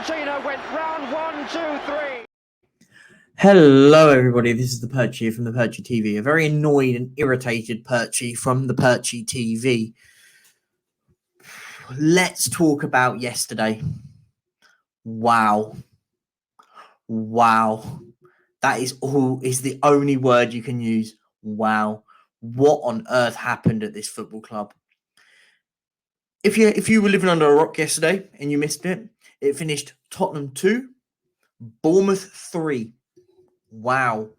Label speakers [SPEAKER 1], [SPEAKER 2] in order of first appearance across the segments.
[SPEAKER 1] Argentina went round 1, 2, 3.
[SPEAKER 2] Hello everybody, this is the Perchy from the Perchy TV. A very annoyed and irritated Perchy from the Perchy TV. Let's talk about yesterday. Wow. That is the only word you can use. Wow. What on earth happened at this football club? If you were living under a rock yesterday and you missed it, it finished Tottenham 2, Bournemouth 3. Wow.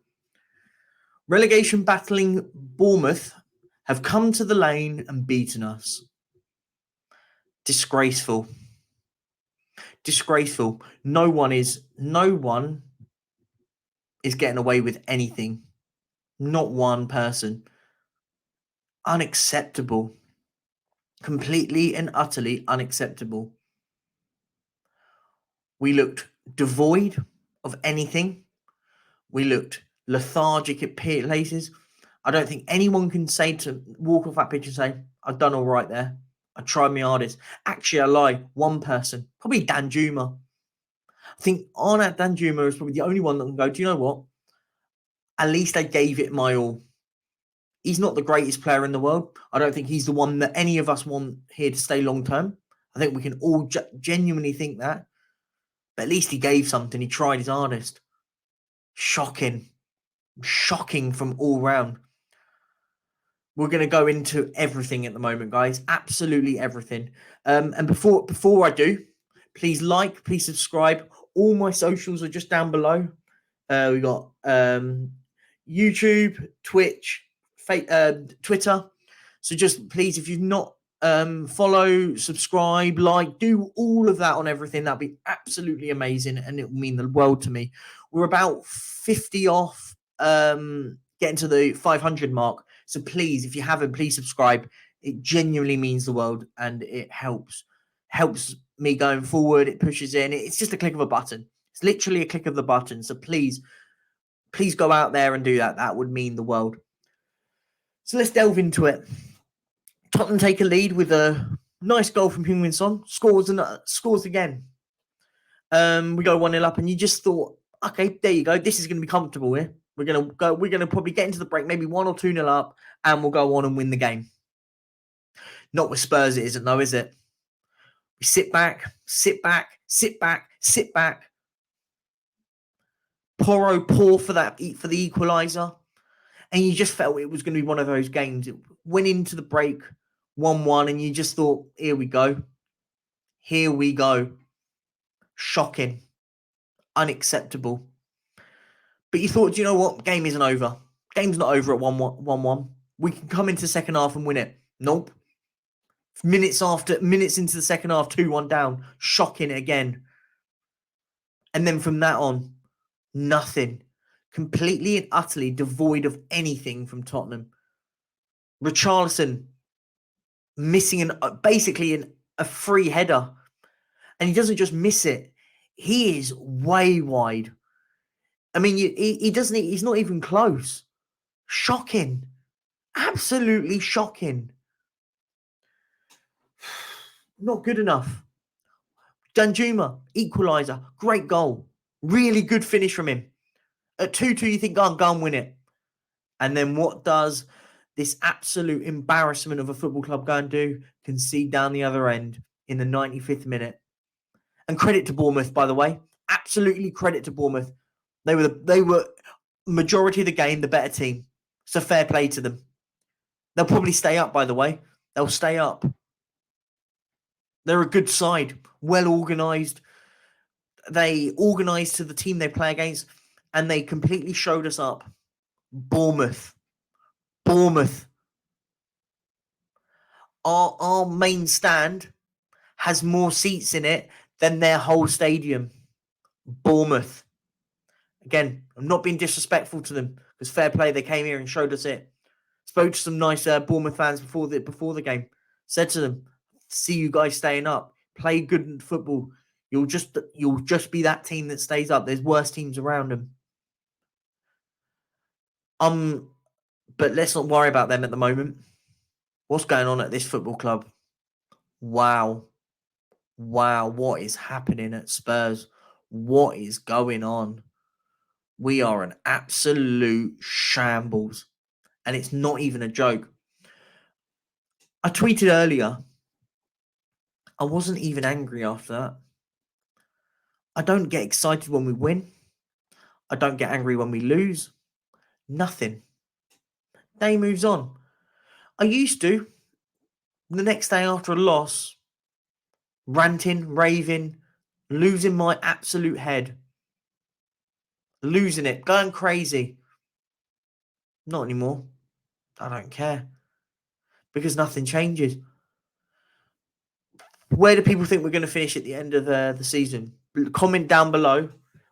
[SPEAKER 2] Relegation battling Bournemouth have come to the lane and beaten us. Disgraceful. No one is getting away with anything. Not one person. Unacceptable. Completely and utterly unacceptable. We looked devoid of anything. We looked lethargic at places. I don't think anyone can walk off that pitch and say, I've done all right there. I tried my hardest. Actually, I lie. One person, probably Danjuma. I think Arnott Danjuma is probably the only one that can go, do you know what? At least I gave it my all. He's not the greatest player in the world. I don't think he's the one that any of us want here to stay long term. I think we can all genuinely think that. But at least he gave something. He tried his hardest. Shocking from all round. We're going to go into everything at the moment, guys. Absolutely everything. And before I do, please please subscribe. All my socials are just down below. We got YouTube, Twitch, Twitter. So just please, if you've not follow, subscribe, do all of that on everything. That'd be absolutely amazing, and it will mean the world to me. We're about 50 off getting to the 500 mark. So please, if you haven't, please subscribe. It genuinely means the world, and it helps me going forward. It pushes in. It's just a click of a button. It's literally a click of the button. So please go out there and do that. That would mean the world. So let's delve into it. Tottenham take a lead with a nice goal from Heung-min Son. Scores again. We go 1-0 up, and you just thought, okay, there you go. This is going to be comfortable here. We're going to probably get into the break, maybe 1 or 2-0 up, and we'll go on and win the game. Not with Spurs, it isn't, though, is it? We sit back. Porro pour for the equaliser. And you just felt it was going to be one of those games. It went into the break 1-1, and you just thought, here we go. Shocking. Unacceptable. But you thought, do you know what? Game isn't over. Game's not over at 1-1. We can come into the second half and win it. Nope. Minutes into the second half, 2-1 down. Shocking again. And then from that on, nothing. Completely and utterly devoid of anything from Tottenham. Richarlison missing basically a free header. And he doesn't just miss it. He is way wide. I mean, he's not even close. Shocking. Absolutely shocking. Not good enough. Danjuma, equaliser. Great goal. Really good finish from him. At 2-2, you think, go and win it. And then what does this absolute embarrassment of a football club go and do? Concede down the other end in the 95th minute. And credit to Bournemouth, by the way. Absolutely credit to Bournemouth. They were majority of the game the better team. So fair play to them. They'll probably stay up, by the way. They'll stay up. They're a good side. Well organised. They organised to the team they play against. And they completely showed us up. Bournemouth. Our main stand has more seats in it than their whole stadium. Bournemouth. Again, I'm not being disrespectful to them, because fair play, they came here and showed us it. Spoke to some nice Bournemouth fans before the game. Said to them, see you guys staying up. Play good football. You'll just be that team that stays up. There's worse teams around them. But let's not worry about them at the moment. What's going on at this football club? Wow. Wow, what is happening at Spurs? What is going on? We are an absolute shambles. And it's not even a joke. I tweeted earlier, I wasn't even angry after that. I don't get excited when we win. I don't get angry when we lose. Nothing. Day moves on. I used to, the next day after a loss, ranting, raving, losing my absolute head. Losing it, going crazy. Not anymore. I don't care. Because nothing changes. Where do people think we're going to finish at the end of the season? Comment down below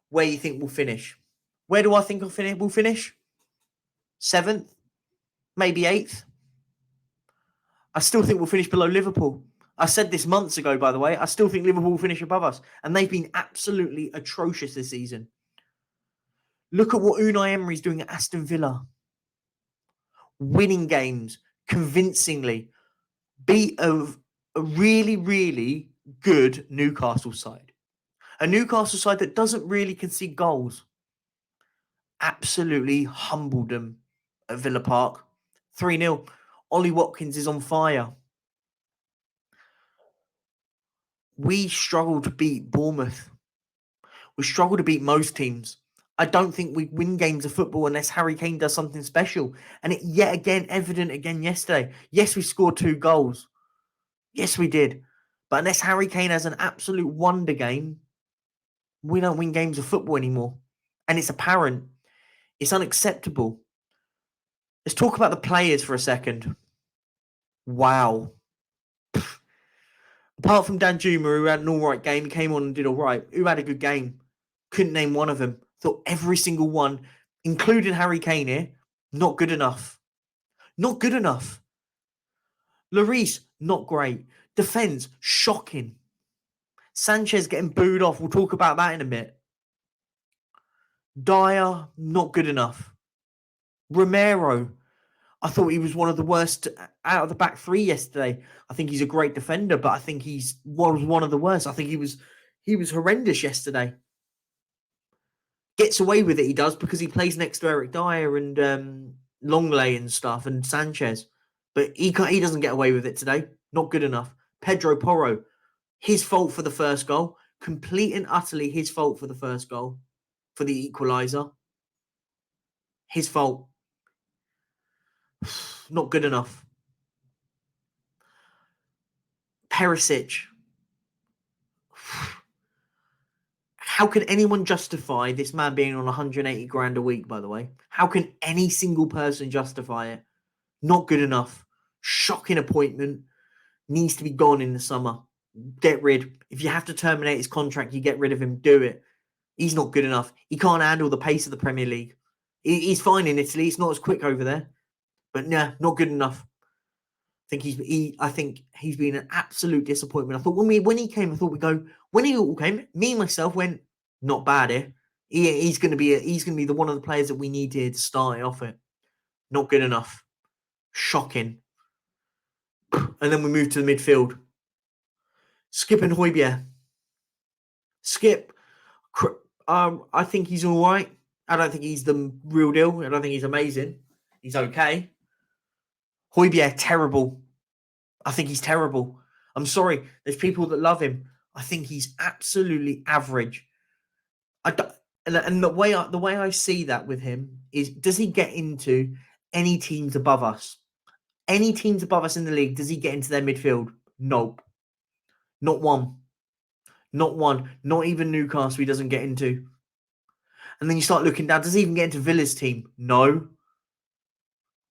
[SPEAKER 2] where you think we'll finish. Where do I think we'll finish? 7th? Maybe 8th? I still think we'll finish below Liverpool. I said this months ago, by the way. I still think Liverpool will finish above us. And they've been absolutely atrocious this season. Look at what Unai Emery's doing at Aston Villa. Winning games convincingly. Beat a really, really good Newcastle side. A Newcastle side that doesn't really concede goals. Absolutely humbled them at Villa Park. 3-0. Ollie Watkins is on fire. We struggle to beat Bournemouth. We struggle to beat most teams. I don't think we win games of football unless Harry Kane does something special. And it yet again evident again yesterday. Yes, we scored 2 goals. Yes, we did. But unless Harry Kane has an absolute wonder game, we don't win games of football anymore. And it's apparent. It's unacceptable. Let's talk about the players for a second. Wow. Apart from Danjuma, who had an all-right game, he came on and did all right. Who had a good game? Couldn't name one of them. Thought every single one, including Harry Kane here, not good enough. Not good enough. Lloris, not great. Defence, shocking. Sanchez getting booed off. We'll talk about that in a bit. Dyer, not good enough. Romero, I thought he was one of the worst out of the back 3 yesterday. I think he's a great defender, but I think was one of the worst. I think he was horrendous yesterday. Gets away with it, he does, because he plays next to Eric Dyer and Longley and stuff and Sanchez. But he doesn't get away with it today. Not good enough. Pedro Porro, his fault for the first goal. Complete and utterly his fault for the first goal. For the equaliser. His fault. Not good enough. Perisic. How can anyone justify this man being on 180 grand a week, by the way? How can any single person justify it? Not good enough. Shocking appointment. Needs to be gone in the summer. Get rid. If you have to terminate his contract, you get rid of him. Do it. He's not good enough. He can't handle the pace of the Premier League. He's fine in Italy. It's not as quick over there. But nah, not good enough. I think he's been an absolute disappointment. I thought when he came, I thought when he all came, me and myself went, not bad here. He's going to be one of the players that we needed to start it off it. Not good enough. Shocking. And then we moved to the midfield. Skip and Højbjerg. Skip. I think he's all right. I don't think he's the real deal. I don't think he's amazing. He's okay. Højbjerg, terrible. I think he's terrible. I'm sorry. There's people that love him. I think he's absolutely average. And the way I see that with him is, does he get into any teams above us? Any teams above us in the league, does he get into their midfield? Nope. Not one. Not one. Not even Newcastle he doesn't get into. And then you start looking down. Does he even get into Villa's team? No.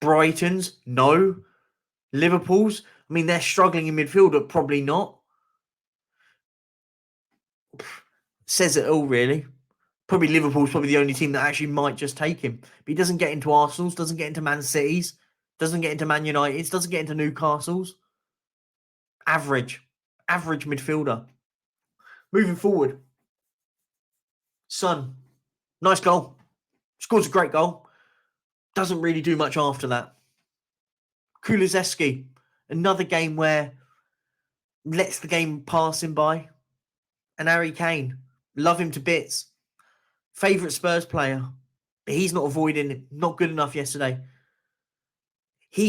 [SPEAKER 2] Brighton's? No. Liverpool's? I mean, they're struggling in midfield, but probably not. Says it all, really. Probably Liverpool's probably the only team that actually might just take him. But he doesn't get into Arsenal's, doesn't get into Man City's, doesn't get into Man United's, doesn't get into Newcastle's. Average. Average midfielder. Moving forward. Son. Nice goal. Scores a great goal. Doesn't really do much after that. Kulusevski. Another game where lets the game pass him by. And Harry Kane, love him to bits. Favourite Spurs player, but he's not avoiding it. Not good enough yesterday.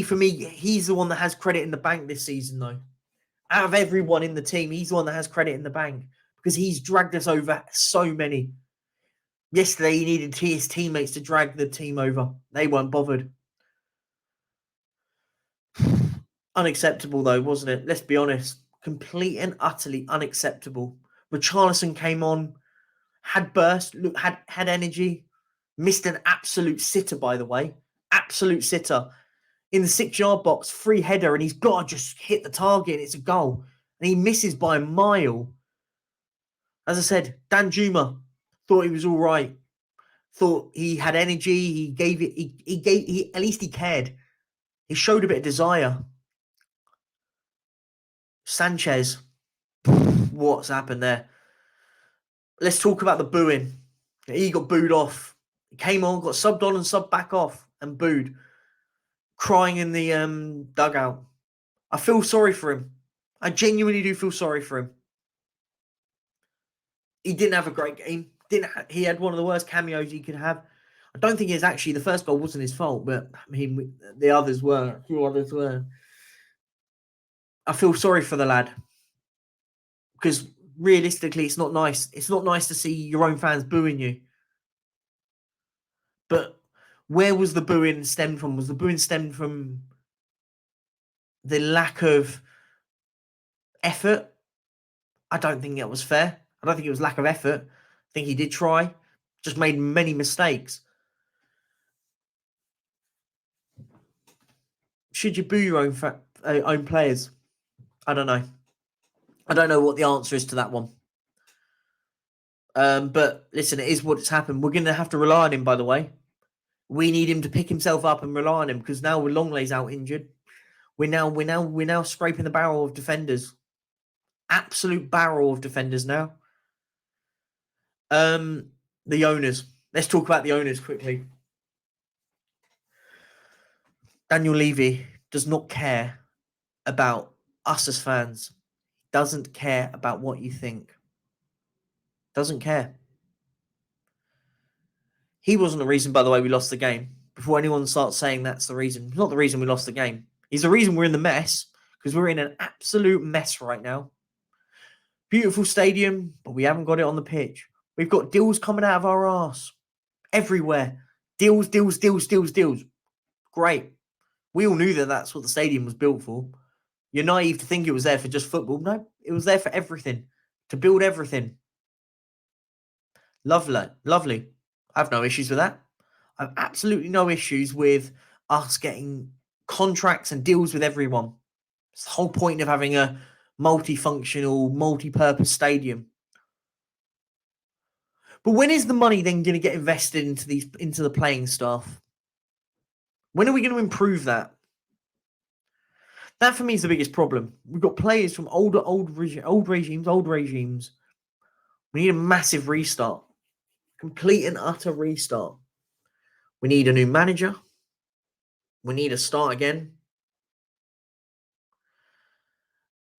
[SPEAKER 2] For me, he's the one that has credit in the bank this season, though. Out of everyone in the team, he's the one that has credit in the bank because he's dragged us over so many. Yesterday, he needed his teammates to drag the team over. They weren't bothered. Unacceptable, though, wasn't it? Let's be honest. Complete and utterly unacceptable. Richarlison came on, had burst, had energy, missed an absolute sitter, by the way. Absolute sitter. In the 6-yard box, free header, and he's got to just hit the target. It's a goal. And he misses by a mile. As I said, Dan Juma thought he was all right. Thought he had energy. He gave it. He at least he cared. He showed a bit of desire. Sanchez, what's happened there? Let's talk about the booing. He got booed off. He came on, got subbed on and subbed back off and booed. Crying in the dugout. I feel sorry for him. I genuinely do feel sorry for him. He didn't have a great game. He had one of the worst cameos he could have. I don't think it's actually the first goal wasn't his fault, but I mean the others were. A few others were. I feel sorry for the lad because realistically, it's not nice. It's not nice to see your own fans booing you. But where was the booing stemmed from? Was the booing stemmed from the lack of effort? I don't think that was fair. I don't think it was lack of effort. I think he did try, just made many mistakes. Should you boo your own players? I don't know. I don't know what the answer is to that one. But listen, it is what's happened. We're going to have to rely on him, by the way. We need him to pick himself up and rely on him because now Longlay's out injured. We're now scraping the barrel of defenders. Absolute barrel of defenders now. The owners. Let's talk about the owners quickly. Daniel Levy does not care about us as fans. He doesn't care about what you think. Doesn't care. He wasn't the reason, by the way, we lost the game. Before anyone starts saying that's the reason. It's not the reason we lost the game. He's the reason we're in the mess because we're in an absolute mess right now. Beautiful stadium, but we haven't got it on the pitch. We've got deals coming out of our arse everywhere. Deals. Great. We all knew that that's what the stadium was built for. You're naive to think it was there for just football. No, it was there for everything. To build everything. Lovely. I have no issues with that. I have absolutely no issues with us getting contracts and deals with everyone. It's the whole point of having a multifunctional, multi-purpose stadium. But when is the money then going to get invested into the playing staff? When are we going to improve that? That for me is the biggest problem. We've got players from old regimes. We need a massive restart. Complete and utter restart. We need a new manager. We need to start again.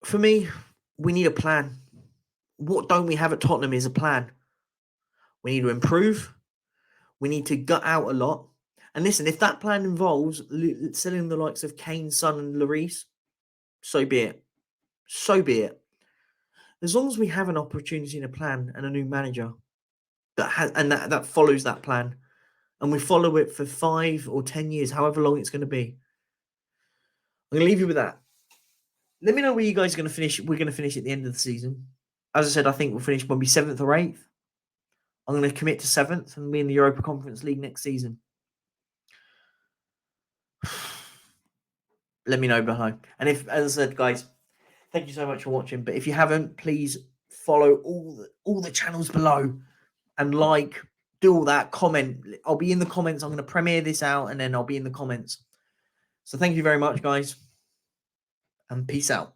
[SPEAKER 2] For me, we need a plan. What don't we have at Tottenham is a plan. We need to improve. We need to gut out a lot. And listen, if that plan involves selling the likes of Kane, Son and Lloris, so be it. So be it. As long as we have an opportunity and a plan and a new manager that follows that plan, and we follow it for 5 or 10 years, however long it's going to be. I'm going to leave you with that. Let me know where you guys are going to finish. We're going to finish at the end of the season. As I said, I think we'll finish maybe 7th or 8th. I'm going to commit to 7th and be in the Europa Conference League next season. Let me know below. And if, as I said, guys, thank you so much for watching. But if you haven't, please follow all the channels below and do all that, comment. I'll be in the comments. I'm going to premiere this out and then I'll be in the comments. So thank you very much, guys. And peace out.